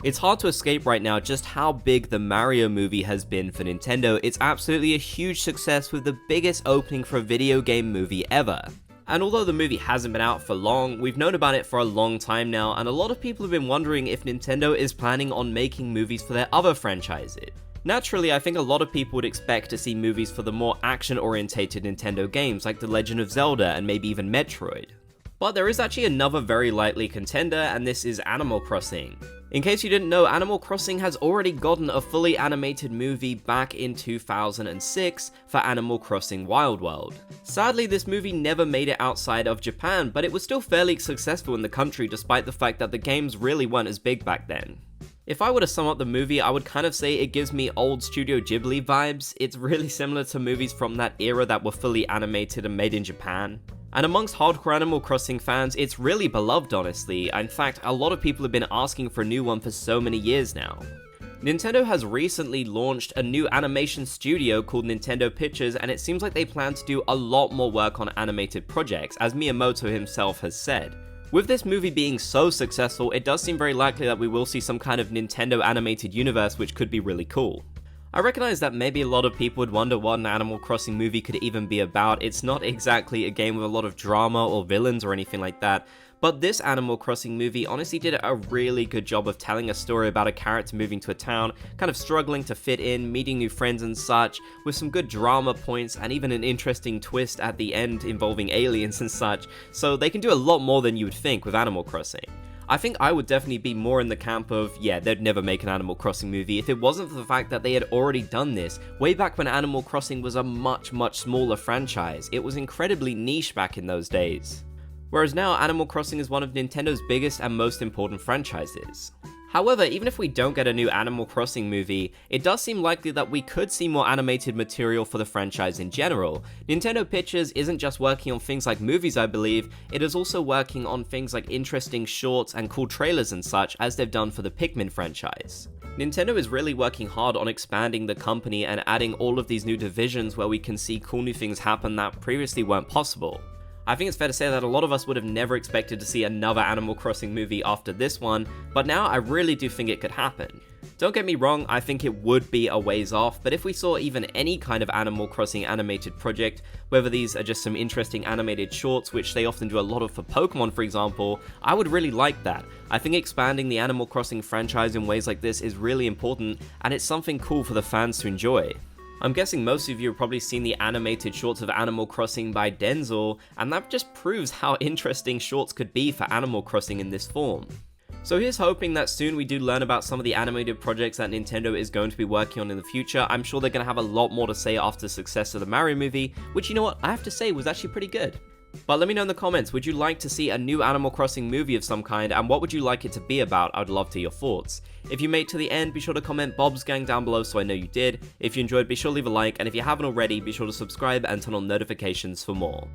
It's hard to escape right now just how big the Mario movie has been for Nintendo. It's absolutely a huge success with the biggest opening for a video game movie ever. And although the movie hasn't been out for long, we've known about it for a long time now, and a lot of people have been wondering if Nintendo is planning on making movies for their other franchises. Naturally, I think a lot of people would expect to see movies for the more action-orientated Nintendo games like The Legend of Zelda and maybe even Metroid. But there is actually another very likely contender, and this is Animal Crossing. In case you didn't know, Animal Crossing has already gotten a fully animated movie back in 2006 for Animal Crossing Wild World. Sadly, this movie never made it outside of Japan, but it was still fairly successful in the country despite the fact that the games really weren't as big back then. If I were to sum up the movie, I would kind of say it gives me old Studio Ghibli vibes. It's really similar to movies from that era that were fully animated and made in Japan. And amongst hardcore Animal Crossing fans, it's really beloved, honestly. In fact, a lot of people have been asking for a new one for so many years now. Nintendo has recently launched a new animation studio called Nintendo Pictures, and it seems like they plan to do a lot more work on animated projects, as Miyamoto himself has said. With this movie being so successful, it does seem very likely that we will see some kind of Nintendo animated universe, which could be really cool. I recognize that maybe a lot of people would wonder what an Animal Crossing movie could even be about. It's not exactly a game with a lot of drama or villains or anything like that, but this Animal Crossing movie honestly did a really good job of telling a story about a character moving to a town, kind of struggling to fit in, meeting new friends and such, with some good drama points and even an interesting twist at the end involving aliens and such, so they can do a lot more than you would think with Animal Crossing. I think I would definitely be more in the camp of, yeah, they'd never make an Animal Crossing movie if it wasn't for the fact that they had already done this way back when Animal Crossing was a much smaller franchise. It was incredibly niche back in those days. Whereas now, Animal Crossing is one of Nintendo's biggest and most important franchises. However, even if we don't get a new Animal Crossing movie, it does seem likely that we could see more animated material for the franchise in general. Nintendo Pictures isn't just working on things like movies, I believe, it is also working on things like interesting shorts and cool trailers and such, as they've done for the Pikmin franchise. Nintendo is really working hard on expanding the company and adding all of these new divisions where we can see cool new things happen that previously weren't possible. I think it's fair to say that a lot of us would have never expected to see another Animal Crossing movie after this one, but now I really do think it could happen. Don't get me wrong, I think it would be a ways off, but if we saw even any kind of Animal Crossing animated project, whether these are just some interesting animated shorts, which they often do a lot of for Pokemon for example, I would really like that. I think expanding the Animal Crossing franchise in ways like this is really important, and it's something cool for the fans to enjoy. I'm guessing most of you have probably seen the animated shorts of Animal Crossing by Denzel, and that just proves how interesting shorts could be for Animal Crossing in this form. So here's hoping that soon we do learn about some of the animated projects that Nintendo is going to be working on in the future. I'm sure they're going to have a lot more to say after the success of the Mario movie, which, you know what, I have to say was actually pretty good. But let me know in the comments, would you like to see a new Animal Crossing movie of some kind, and what would you like it to be about? I'd love to hear your thoughts. If you made it to the end, be sure to comment Bob's Gang down below so I know you did. If you enjoyed, be sure to leave a like, and if you haven't already, be sure to subscribe and turn on notifications for more.